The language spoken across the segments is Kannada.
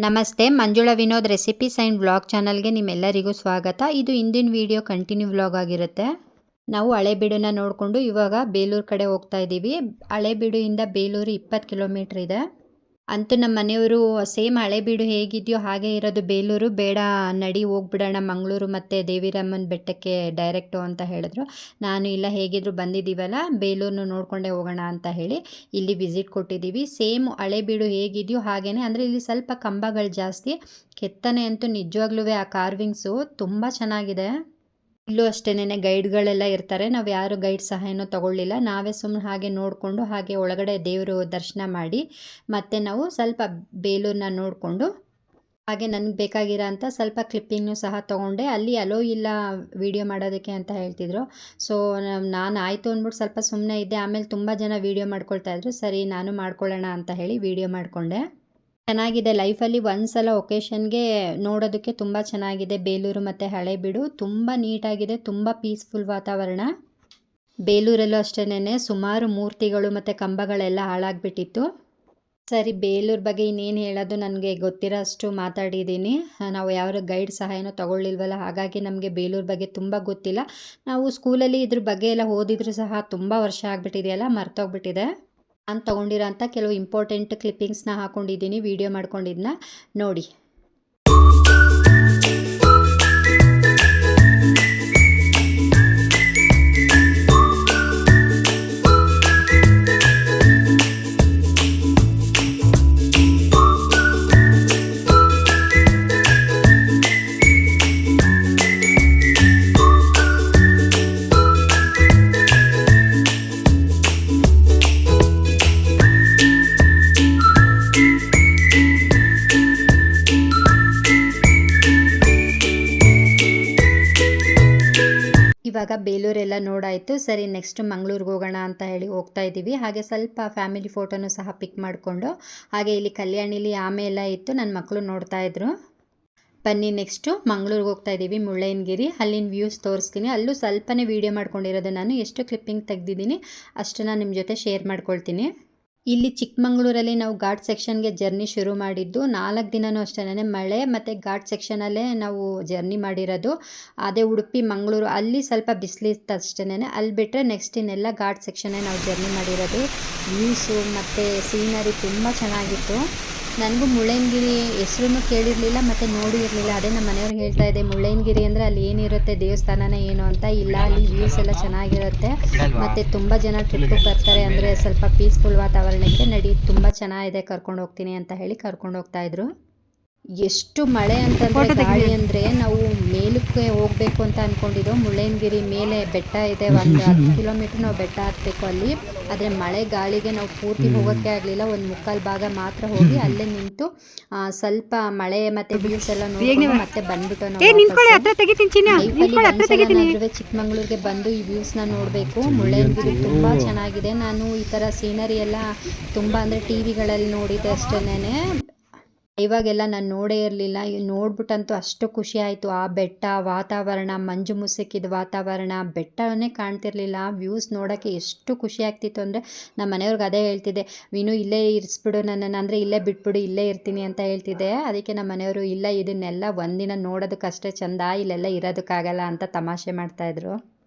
ನಮಸ್ತೆ, Manjula Vinod recipes and vlog ಚಾನಲ್ಗೆ ನಿಮ್ಮೆಲ್ಲರಿಗೂ ಸ್ವಾಗತ. ಇದು ಇಂದಿನ ವಿಡಿಯೋ ಕಂಟಿನ್ಯೂ ವ್ಲಾಗ್ ಆಗಿರುತ್ತೆ. ನಾವು ಹಳೇಬೀಡನ್ನ ನೋಡಿಕೊಂಡು ಇವಾಗ ಬೇಲೂರು ಕಡೆ ಹೋಗ್ತಾ ಇದ್ದೀವಿ. ಹಳೇಬೀಡಿಂದ ಬೇಲೂರು 20 ಕಿಲೋಮೀಟ್ರ್ ಇದೆ. ಅಂತೂ ನಮ್ಮ ಮನೆಯವರು ಸೇಮ್ ಹಳೇಬೀಡು ಹೇಗಿದೆಯೋ ಹಾಗೆ ಇರೋದು ಬೇಲೂರು, ಬೇಡ ನಡಿ ಹೋಗ್ಬಿಡೋಣ ಮಂಗಳೂರು ಮತ್ತು ದೇವಿರಮ್ಮನ ಬೆಟ್ಟಕ್ಕೆ ಡೈರೆಕ್ಟು ಅಂತ ಹೇಳಿದ್ರು. ನಾನು ಇಲ್ಲ, ಹೇಗಿದ್ರು ಬಂದಿದ್ದೀವಲ್ಲ ಬೇಲೂರನ್ನು ನೋಡಿಕೊಂಡೇ ಹೋಗೋಣ ಅಂತ ಹೇಳಿ ಇಲ್ಲಿ ವಿಸಿಟ್ ಕೊಟ್ಟಿದ್ದೀವಿ. ಸೇಮ್ ಹಳೇಬೀಡು ಹೇಗಿದೆಯೋ ಹಾಗೇ, ಅಂದರೆ ಇಲ್ಲಿ ಸ್ವಲ್ಪ ಕಂಬಗಳು ಜಾಸ್ತಿ, ಕೆತ್ತನೆ ಅಂತೂ ನಿಜವಾಗ್ಲೂ ಆ ಕಾರ್ವಿಂಗ್ಸು ತುಂಬ ಚೆನ್ನಾಗಿದೆ. ಇಲ್ಲೂ ಅಷ್ಟೇನೆ ಗೈಡ್ಗಳೆಲ್ಲ ಇರ್ತಾರೆ. ನಾವು ಯಾರು ಗೈಡ್ ಸಹಾಯನೂ ತಗೊಳ್ಳಿಲ್ಲ, ನಾವೇ ಸುಮ್ಮನೆ ಹಾಗೆ ನೋಡಿಕೊಂಡು ಹಾಗೆ ಒಳಗಡೆ ದೇವರು ದರ್ಶನ ಮಾಡಿ ಮತ್ತು ನಾವು ಸ್ವಲ್ಪ ಬೇಲೂರನ್ನ ನೋಡಿಕೊಂಡು ಹಾಗೆ ನನಗೆ ಬೇಕಾಗಿರೋ ಅಂಥ ಸ್ವಲ್ಪ ಕ್ಲಿಪ್ಪಿಂಗ್ನು ಸಹ ತೊಗೊಂಡೆ. ಅಲ್ಲಿ ಅಲೋ ಇಲ್ಲ ವೀಡಿಯೋ ಮಾಡೋದಕ್ಕೆ ಅಂತ ಹೇಳ್ತಿದ್ರು. ಸೊ ನಾನು ಆಯಿತು ಅಂದ್ಬಿಟ್ಟು ಸ್ವಲ್ಪ ಸುಮ್ಮನೆ ಇದ್ದೆ. ಆಮೇಲೆ ತುಂಬ ಜನ ವೀಡಿಯೋ ಮಾಡ್ಕೊಳ್ತಾಯಿದ್ರು, ಸರಿ ನಾನು ಮಾಡ್ಕೊಳ್ಳೋಣ ಅಂತ ಹೇಳಿ ವೀಡಿಯೋ ಮಾಡಿಕೊಂಡೆ. ಚೆನ್ನಾಗಿದೆ. ಲೈಫಲ್ಲಿ ಒಂದ್ಸಲ ಒಕೇಶನ್ಗೆ ನೋಡೋದಕ್ಕೆ ತುಂಬ ಚೆನ್ನಾಗಿದೆ. ಬೇಲೂರು ಮತ್ತು ಹಳೇಬೀಡು ತುಂಬ ನೀಟಾಗಿದೆ, ತುಂಬ ಪೀಸ್ಫುಲ್ ವಾತಾವರಣ. ಬೇಲೂರಲ್ಲೂ ಅಷ್ಟೇನೆ ಸುಮಾರು ಮೂರ್ತಿಗಳು ಮತ್ತು ಕಂಬಗಳೆಲ್ಲ ಹಾಳಾಗಿಬಿಟ್ಟಿತ್ತು. ಸರಿ, ಬೇಲೂರು ಬಗ್ಗೆ ಇನ್ನೇನು ಹೇಳೋದು, ನನಗೆ ಗೊತ್ತಿರೋ ಅಷ್ಟು ಮಾತಾಡಿದ್ದೀನಿ. ನಾವು ಯಾವ ಗೈಡ್ ಸಹಾಯನೂ ತಗೊಳ್ಳಿಲ್ವಲ್ಲ, ಹಾಗಾಗಿ ನಮಗೆ ಬೇಲೂರು ಬಗ್ಗೆ ತುಂಬ ಗೊತ್ತಿಲ್ಲ. ನಾವು ಸ್ಕೂಲಲ್ಲಿ ಇದ್ರ ಬಗ್ಗೆ ಎಲ್ಲ ಓದಿದ್ರು ಸಹ ತುಂಬ ವರ್ಷ ಆಗಿಬಿಟ್ಟಿದೆಯಲ್ಲ, ಮರ್ತೋಗ್ಬಿಟ್ಟಿದೆ. ನಾನು ತೊಗೊಂಡಿರೋ ಅಂಥ ಕೆಲವು ಇಂಪಾರ್ಟೆಂಟ್ ಕ್ಲಿಪ್ಪಿಂಗ್ಸ್ನ ಹಾಕ್ಕೊಂಡಿದ್ದೀನಿ, ವಿಡಿಯೋ ಮಾಡ್ಕೊಂಡಿದ್ದನ್ನ ನೋಡಿ. ಇವಾಗ ಬೇಲೂರೆಲ್ಲ ನೋಡಾಯಿತು. ಸರಿ, ನೆಕ್ಸ್ಟ್ ಮಂಗಳೂರಿಗೆ ಹೋಗೋಣ ಅಂತ ಹೇಳಿ ಹೋಗ್ತಾ ಇದ್ದೀವಿ. ಹಾಗೆ ಸ್ವಲ್ಪ ಫ್ಯಾಮಿಲಿ ಫೋಟೋನು ಸಹ ಪಿಕ್ ಮಾಡಿಕೊಂಡು ಹಾಗೆ ಇಲ್ಲಿ ಕಲ್ಯಾಣಿಲಿ ಆಮೇಲೆ ಇತ್ತು, ನನ್ನ ಮಕ್ಕಳು ನೋಡ್ತಾ ಇದ್ರು. ಬನ್ನಿ ನೆಕ್ಸ್ಟು ಮಂಗಳೂರಿಗೆ ಹೋಗ್ತಾ ಇದ್ದೀವಿ, ಮುಳ್ಳಯ್ಯನಗಿರಿ. ಅಲ್ಲಿನ ವ್ಯೂಸ್ ತೋರಿಸ್ತೀನಿ. ಅಲ್ಲೂ ಸ್ವಲ್ಪನೇ ವೀಡಿಯೋ ಮಾಡ್ಕೊಂಡಿರೋದು ನಾನು. ಎಷ್ಟು ಕ್ಲಿಪ್ಪಿಂಗ್ ತೆಗೆದಿದ್ದೀನಿ ಅಷ್ಟನ್ನು ನಿಮ್ಮ ಜೊತೆ ಶೇರ್ ಮಾಡ್ಕೊಳ್ತೀನಿ. ಇಲ್ಲಿ ಚಿಕ್ಕಮಂಗ್ಳೂರಲ್ಲಿ ನಾವು ಘಾಟ್ ಸೆಕ್ಷನ್ಗೆ ಜರ್ನಿ ಶುರು ಮಾಡಿದ್ದು. 4 ದಿನವೂ ಅಷ್ಟೇ ಮಳೆ ಮತ್ತು ಘಾಟ್ ಸೆಕ್ಷನಲ್ಲೇ ನಾವು ಜರ್ನಿ ಮಾಡಿರೋದು. ಅದೇ ಉಡುಪಿ ಮಂಗಳೂರು ಅಲ್ಲಿ ಸ್ವಲ್ಪ ಬಿಸಿಲಿತ್ತು ಅಷ್ಟೇ. ಅಲ್ಲಿ ಬಿಟ್ಟರೆ ನೆಕ್ಸ್ಟ್ ಇನ್ನೆಲ್ಲ ಘಾಟ್ ಸೆಕ್ಷನ್ನೇ ನಾವು ಜರ್ನಿ ಮಾಡಿರೋದು. ವ್ಯೂಸು ಮತ್ತು ಸೀನರಿ ತುಂಬ ಚೆನ್ನಾಗಿತ್ತು. ನನಗೂ ಮುಳ್ಳಯ್ಯನಗಿರಿ ಹೆಸರು ಕೇಳಿರಲಿಲ್ಲ ಮತ್ತು ನೋಡೂ ಇರಲಿಲ್ಲ. ಅದೇ ನಮ್ಮ ಮನೆಯವ್ರು ಹೇಳ್ತಾ ಇದೆ, ಮುಳ್ಳಯ್ಯನಗಿರಿ ಅಂದರೆ ಅಲ್ಲಿ ಏನಿರುತ್ತೆ ದೇವಸ್ಥಾನನೇ ಏನು ಅಂತ. ಇಲ್ಲ, ಅಲ್ಲಿ ವ್ಯೂಸ್ ಎಲ್ಲ ಚೆನ್ನಾಗಿರುತ್ತೆ ಮತ್ತು ತುಂಬ ಜನ ಟ್ರಿಪ್ಪಿಗೆ ಬರ್ತಾರೆ. ಅಂದರೆ ಸ್ವಲ್ಪ ಪೀಸ್ಫುಲ್ ವಾತಾವರಣಕ್ಕೆ ನಡಿ, ತುಂಬ ಚೆನ್ನಾಗಿದೆ, ಕರ್ಕೊಂಡು ಹೋಗ್ತೀನಿ ಅಂತ ಹೇಳಿ ಕರ್ಕೊಂಡು ಹೋಗ್ತಾಯಿದ್ರು. ಎಷ್ಟು ಮಳೆ ಅಂತಂದರೆ ಗಾಳಿ, ಅಂದರೆ ನಾವು ಮೇಲಕ್ಕೆ ಹೋಗಬೇಕು ಅಂತ ಅಂದ್ಕೊಂಡಿದ್ದೋ. ಮುಳ್ಳಯ್ಯನಗಿರಿ ಮೇಲೆ ಬೆಟ್ಟ ಇದೆ, ಒಂದು 10 ಕಿಲೋಮೀಟ್ರ್ ನಾವು ಬೆಟ್ಟ ಹತ್ತಬೇಕು ಅಲ್ಲಿ. ಆದರೆ ಮಳೆ ಗಾಳಿಗೆ ನಾವು ಪೂರ್ತಿ ಹೋಗೋಕ್ಕೆ ಆಗಲಿಲ್ಲ. ಒಂದು 3/4 ಭಾಗ ಮಾತ್ರ ಹೋಗಿ ಅಲ್ಲೇ ನಿಂತು ಸ್ವಲ್ಪ ಮಳೆ ಮತ್ತು ವ್ಯೂಸ್ ಎಲ್ಲ ನೋಡಿ ಮತ್ತೆ ಬಂದ್ಬಿಟ್ಟು ನಾವು ಚಿಕ್ಕಮಂಗ್ಳೂರಿಗೆ ಬಂದು ಈ ವ್ಯೂಸ್ನ ನೋಡಬೇಕು. ಮುಳ್ಳಯ್ಯನಗಿರಿ ತುಂಬ ಚೆನ್ನಾಗಿದೆ. ನಾನು ಈ ಥರ ಸೀನರಿ ಎಲ್ಲ ತುಂಬ ಅಂದರೆ ಟಿ ವಿಗಳಲ್ಲಿ ನೋಡಿದ್ದೆ ಅಷ್ಟೇನೆ. ಇವಾಗೆಲ್ಲ ನಾನು ನೋಡೇ ಇರಲಿಲ್ಲ. ನೋಡ್ಬಿಟ್ಟಂತೂ ಅಷ್ಟು ಖುಷಿ ಆಯಿತು. ಆ ಬೆಟ್ಟ ವಾತಾವರಣ, ಮಂಜು ಮುಸುಕಿದ ವಾತಾವರಣ, ಬೆಟ್ಟವನ್ನೇ ಕಾಣ್ತಿರ್ಲಿಲ್ಲ. ವ್ಯೂಸ್ ನೋಡೋಕ್ಕೆ ಎಷ್ಟು ಖುಷಿ ಆಗ್ತಿತ್ತು ಅಂದರೆ ನಮ್ಮ ಮನೆಯವ್ರಿಗೆ ಅದೇ ಹೇಳ್ತಿದ್ದೆ, ವಿನು ಇಲ್ಲೇ ಇರಿಸ್ಬಿಡು ನನ್ನನ್ನು, ಅಂದರೆ ಇಲ್ಲೇ ಬಿಟ್ಬಿಡು, ಇಲ್ಲೇ ಇರ್ತೀನಿ ಅಂತ ಹೇಳ್ತಿದ್ದೆ. ಅದಕ್ಕೆ ನಮ್ಮ ಮನೆಯವರು ಇಲ್ಲ, ಇದನ್ನೆಲ್ಲ ಒಂದಿನ ನೋಡೋದಕ್ಕಷ್ಟೇ ಚೆಂದ, ಇಲ್ಲೆಲ್ಲ ಇರೋದಕ್ಕಾಗಲ್ಲ ಅಂತ ತಮಾಷೆ ಮಾಡ್ತಾಯಿದ್ರು.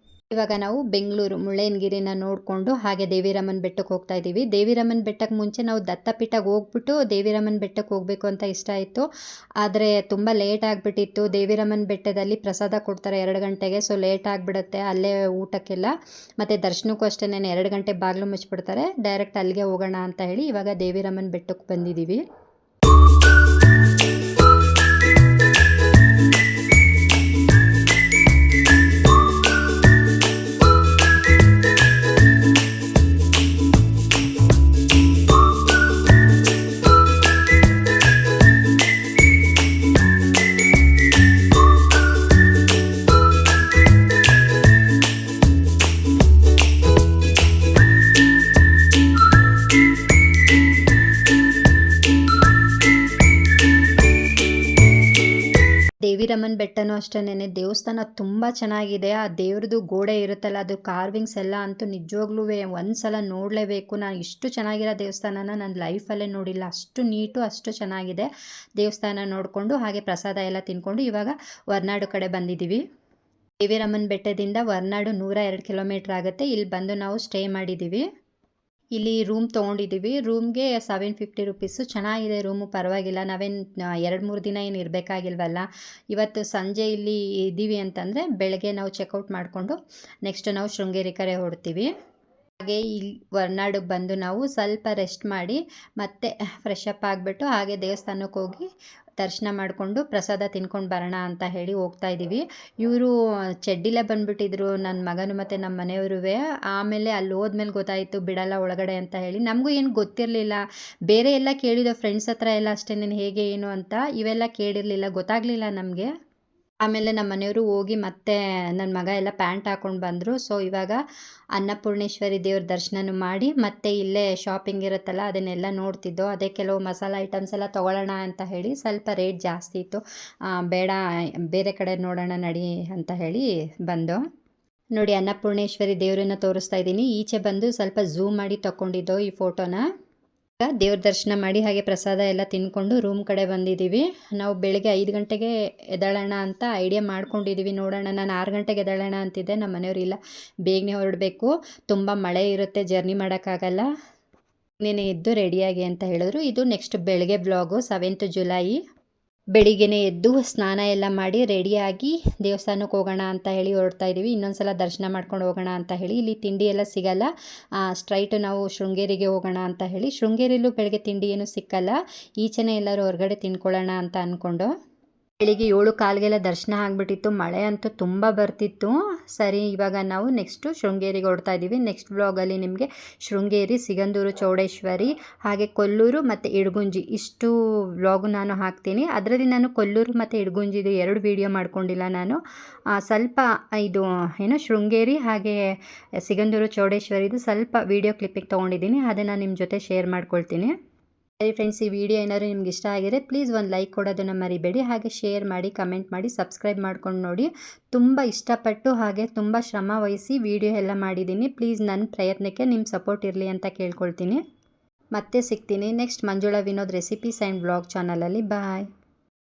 ಇವಾಗ ನಾವು ಬೆಂಗಳೂರು ಮುಳ್ಳಯ್ಯನಗಿರಿನ ನೋಡಿಕೊಂಡು ಹಾಗೆ ದೇವಿರಮ್ಮನ ಬೆಟ್ಟಕ್ಕೆ ಹೋಗ್ತಾ ಇದ್ದೀವಿ. ದೇವಿರಮ್ಮನ ಬೆಟ್ಟಕ್ಕೆ ಮುಂಚೆ ನಾವು ದತ್ತಪೀಠಕ್ಕೆ ಹೋಗ್ಬಿಟ್ಟು ದೇವಿರಮ್ಮನ ಬೆಟ್ಟಕ್ಕೆ ಹೋಗಬೇಕು ಅಂತ ಇಷ್ಟ ಇತ್ತು. ಆದರೆ ತುಂಬ ಲೇಟ್ ಆಗಿಬಿಟ್ಟಿತ್ತು. ದೇವಿರಮ್ಮನ ಬೆಟ್ಟದಲ್ಲಿ ಪ್ರಸಾದ ಕೊಡ್ತಾರೆ 2 ಗಂಟೆಗೆ. ಸೊ ಲೇಟ್ ಆಗಿಬಿಡುತ್ತೆ ಅಲ್ಲೇ ಊಟಕ್ಕೆಲ್ಲ. ಮತ್ತು ದರ್ಶನಕ್ಕೂ ಅಷ್ಟೇ 2 ಗಂಟೆ ಬಾಗಿಲು ಮುಚ್ಚಿಬಿಡ್ತಾರೆ. ಡೈರೆಕ್ಟ್ ಅಲ್ಲಿಗೆ ಹೋಗೋಣ ಅಂತ ಹೇಳಿ ಇವಾಗ ದೇವಿರಮ್ಮನ ಬೆಟ್ಟಕ್ಕೆ ಬಂದಿದ್ದೀವಿ. ರಮನ್ ಬೆಟ್ಟನೂ ಅಷ್ಟೇನೆ ದೇವಸ್ಥಾನ ತುಂಬ ಚೆನ್ನಾಗಿದೆ. ಆ ದೇವ್ರದ್ದು ಗೋಡೆ ಇರುತ್ತಲ್ಲ, ಅದು ಕಾರ್ವಿಂಗ್ಸ್ ಎಲ್ಲ ಅಂತೂ ನಿಜವಾಗ್ಲೂ ಒಂದು ಸಲ ನೋಡಲೇಬೇಕು. ನಾನು ಇಷ್ಟು ಚೆನ್ನಾಗಿರೋ ದೇವಸ್ಥಾನನ ನನ್ನ ಲೈಫಲ್ಲೇ ನೋಡಿಲ್ಲ. ಅಷ್ಟು ನೀಟು, ಅಷ್ಟು ಚೆನ್ನಾಗಿದೆ. ದೇವಸ್ಥಾನ ನೋಡಿಕೊಂಡು ಹಾಗೆ ಪ್ರಸಾದ ಎಲ್ಲ ತಿನ್ಕೊಂಡು ಇವಾಗ ಹೊರನಾಡು ಕಡೆ ಬಂದಿದ್ದೀವಿ. ರಮನ್ ಬೆಟ್ಟದಿಂದ ಹೊರನಾಡು 102 ಕಿಲೋಮೀಟ್ರ್ ಆಗುತ್ತೆ. ಇಲ್ಲಿ ಬಂದು ನಾವು ಸ್ಟೇ ಮಾಡಿದ್ದೀವಿ. ಇಲ್ಲಿ ರೂಮ್ ತೊಗೊಂಡಿದ್ದೀವಿ. ರೂಮ್ಗೆ 750 ರುಪೀಸು. ಚೆನ್ನಾಗಿದೆ ರೂಮು, ಪರವಾಗಿಲ್ಲ. ನಾವೇನು 2-3 ದಿನ ಏನು ಇರಬೇಕಾಗಿಲ್ವಲ್ಲ. ಇವತ್ತು ಸಂಜೆ ಇಲ್ಲಿ ಇದ್ದೀವಿ ಅಂತಂದರೆ ಬೆಳಗ್ಗೆ ನಾವು ಚೆಕ್ಔಟ್ ಮಾಡಿಕೊಂಡು ನೆಕ್ಸ್ಟ್ ನಾವು ಶೃಂಗೇರಿ ಕಡೆ ಹೊರಡ್ತೀವಿ. ಹಾಗೆ ಇಲ್ಲಿ ಹೊರನಾಡಿಗೆ ಬಂದು ನಾವು ಸ್ವಲ್ಪ ರೆಸ್ಟ್ ಮಾಡಿ ಮತ್ತೆ ಫ್ರೆಶ್ ಅಪ್ ಆಗಿಬಿಟ್ಟು ಹಾಗೆ ದೇವಸ್ಥಾನಕ್ಕೆ ಹೋಗಿ ದರ್ಶನ ಮಾಡಿಕೊಂಡು ಪ್ರಸಾದ ತಿನ್ಕೊಂಡು ಬರೋಣ ಅಂತ ಹೇಳಿ ಹೋಗ್ತಾ ಇದ್ದೀವಿ. ಇವರು ಚಡ್ಡಿಲೇ ಬಂದುಬಿಟ್ಟಿದ್ರು, ನನ್ನ ಮಗನು ಮತ್ತು ನಮ್ಮ ಮನೆಯವರು. ಆಮೇಲೆ ಅಲ್ಲಿ ಹೋದ್ಮೇಲೆ ಗೊತ್ತಾಯಿತು ಬಿಡಲ್ಲ ಒಳಗಡೆ ಅಂತ ಹೇಳಿ. ನಮಗೂ ಏನು ಗೊತ್ತಿರಲಿಲ್ಲ. ಬೇರೆ ಎಲ್ಲ ಕೇಳಿದೋ ಫ್ರೆಂಡ್ಸ್ ಹತ್ರ ಎಲ್ಲ ಅಷ್ಟೇ, ಹೇಗೆ ಏನು ಅಂತ ಇವೆಲ್ಲ ಕೇಳಿರಲಿಲ್ಲ, ಗೊತ್ತಾಗಲಿಲ್ಲ ನಮಗೆ. ಆಮೇಲೆ ನಮ್ಮ ಮನೆಯವರು ಹೋಗಿ ಮತ್ತೆ ನನ್ನ ಮಗ ಎಲ್ಲ ಪ್ಯಾಂಟ್ ಹಾಕ್ಕೊಂಡು ಬಂದರು. ಸೊ ಇವಾಗ ಅನ್ನಪೂರ್ಣೇಶ್ವರಿ ದೇವ್ರ ದರ್ಶನ ಮಾಡಿ ಮತ್ತೆ ಇಲ್ಲೇ ಶಾಪಿಂಗ್ ಇರುತ್ತಲ್ಲ ಅದನ್ನೆಲ್ಲ ನೋಡ್ತಿದ್ದೋ. ಅದೇ ಕೆಲವು ಮಸಾಲ ಐಟಮ್ಸ್ ಎಲ್ಲ ತೊಗೊಳ್ಳೋಣ ಅಂತ ಹೇಳಿ, ಸ್ವಲ್ಪ ರೇಟ್ ಜಾಸ್ತಿ ಇತ್ತು. ಬೇಡ ಬೇರೆ ಕಡೆ ನೋಡೋಣ ನಡಿ ಅಂತ ಹೇಳಿ ಬಂದು. ನೋಡಿ, ಅನ್ನಪೂರ್ಣೇಶ್ವರಿ ದೇವರನ್ನ ತೋರಿಸ್ತಾ ಇದ್ದೀನಿ. ಈಚೆ ಬಂದು ಸ್ವಲ್ಪ ಝೂಮ್ ಮಾಡಿ ತಗೊಂಡಿದ್ದೋ ಈ ಫೋಟೋನ. ದೇವ್ರ ದರ್ಶನ ಮಾಡಿ ಹಾಗೆ ಪ್ರಸಾದ ಎಲ್ಲ ತಿನ್ಕೊಂಡು ರೂಮ್ ಕಡೆ ಬಂದಿದ್ದೀವಿ. ನಾವು ಬೆಳಗ್ಗೆ 5 ಗಂಟೆಗೆ ಎದ್ದೇಳೋಣ ಅಂತ ಐಡಿಯಾ ಮಾಡ್ಕೊಂಡಿದ್ದೀವಿ. ನೋಡೋಣ, ನಾನು 6 ಗಂಟೆಗೆ ಎದ್ದೇಳೋಣ ಅಂತಿದ್ದೆ. ನಮ್ಮ ಮನೆಯವರು ಇಲ್ಲ, ಬೇಗನೆ ಹೊರಡಬೇಕು, ತುಂಬ ಮಳೆ ಇರುತ್ತೆ, ಜರ್ನಿ ಮಾಡೋಕ್ಕಾಗಲ್ಲ, ಇನ್ನೇನು ಎದ್ದು ರೆಡಿಯಾಗಿ ಅಂತ ಹೇಳಿದ್ರು. ಇದು ನೆಕ್ಸ್ಟ್ ಬೆಳಗ್ಗೆ ಬ್ಲಾಗು. 7th ಜುಲೈ ಬೆಳಿಗ್ಗೆನೇ ಎದ್ದು ಸ್ನಾನ ಎಲ್ಲ ಮಾಡಿ ರೆಡಿಯಾಗಿ ದೇವಸ್ಥಾನಕ್ಕೆ ಹೋಗೋಣ ಅಂತ ಹೇಳಿ ಹೊರಡ್ತಾ ಇದ್ದೀವಿ. ಇನ್ನೊಂದು ಸಲ ದರ್ಶನ ಮಾಡ್ಕೊಂಡು ಹೋಗೋಣ ಅಂತ ಹೇಳಿ. ಇಲ್ಲಿ ತಿಂಡಿ ಎಲ್ಲ ಸಿಗಲ್ಲ, ಸ್ಟ್ರೈಟ್ ನಾವು ಶೃಂಗೇರಿಗೆ ಹೋಗೋಣ ಅಂತ ಹೇಳಿ. ಶೃಂಗೇರಿಲೂ ಬೆಳಗ್ಗೆ ತಿಂಡಿ ಏನೂ ಸಿಕ್ಕಲ್ಲ, ಈಚೆನೇ ಎಲ್ಲರೂ ಹೊರಗಡೆ ತಿನ್ಕೊಳ್ಳೋಣ ಅಂತ ಅಂದ್ಕೊಂಡು. ಬೆಳಿಗ್ಗೆ 7:15ಗೆಲ್ಲ ದರ್ಶನ ಆಗಿಬಿಟ್ಟಿತ್ತು. ಮಳೆ ಅಂತೂ ತುಂಬ ಬರ್ತಿತ್ತು. ಸರಿ, ಇವಾಗ ನಾವು ನೆಕ್ಸ್ಟು ಶೃಂಗೇರಿಗೆ ಹೊರಡ್ತಾ ಇದ್ದೀವಿ. ನೆಕ್ಸ್ಟ್ ವ್ಲಾಗಲ್ಲಿ ನಿಮಗೆ ಶೃಂಗೇರಿ, ಸಿಗಂದೂರು ಚೌಡೇಶ್ವರಿ, ಹಾಗೆ ಕೊಲ್ಲೂರು ಮತ್ತು ಇಡಗುಂಜಿ ಇಷ್ಟು ವ್ಲಾಗು ನಾನು ಹಾಕ್ತೀನಿ. ಅದರಲ್ಲಿ ನಾನು ಕೊಲ್ಲೂರು ಮತ್ತು ಇಡಗುಂಜಿದು 2 ವೀಡಿಯೋ ಮಾಡ್ಕೊಂಡಿಲ್ಲ ನಾನು. ಸ್ವಲ್ಪ ಇದು ಏನು ಶೃಂಗೇರಿ ಹಾಗೆ ಸಿಗಂದೂರು ಚೌಡೇಶ್ವರಿದು ಸ್ವಲ್ಪ ವೀಡಿಯೋ ಕ್ಲಿಪ್ಪಿಗೆ ತೊಗೊಂಡಿದ್ದೀನಿ, ಅದನ್ನು ನಿಮ್ಮ ಜೊತೆ ಶೇರ್ ಮಾಡ್ಕೊಳ್ತೀನಿ. ಸರಿ ಫ್ರೆಂಡ್ಸ್, ಈ ವಿಡಿಯೋ ಏನಾದರೂ ನಿಮ್ಗೆ ಇಷ್ಟ ಆಗಿದೆ ಪ್ಲೀಸ್ ಒಂದು ಲೈಕ್ ಕೊಡೋದನ್ನು ಮರಿಬೇಡಿ. ಹಾಗೆ ಶೇರ್ ಮಾಡಿ, ಕಮೆಂಟ್ ಮಾಡಿ, ಸಬ್ಸ್ಕ್ರೈಬ್ ಮಾಡ್ಕೊಂಡು ನೋಡಿ. ತುಂಬ ಇಷ್ಟಪಟ್ಟು ಹಾಗೆ ತುಂಬ ಶ್ರಮ ವಹಿಸಿ ವಿಡಿಯೋ ಎಲ್ಲ ಮಾಡಿದ್ದೀನಿ. ಪ್ಲೀಸ್ ನನ್ನ ಪ್ರಯತ್ನಕ್ಕೆ ನಿಮ್ಮ ಸಪೋರ್ಟ್ ಇರಲಿ ಅಂತ ಕೇಳ್ಕೊಳ್ತೀನಿ. ಮತ್ತೆ ಸಿಗ್ತೀನಿ next Manjula Vinod recipes and vlog ಚಾನಲಲ್ಲಿ. ಬಾಯ್.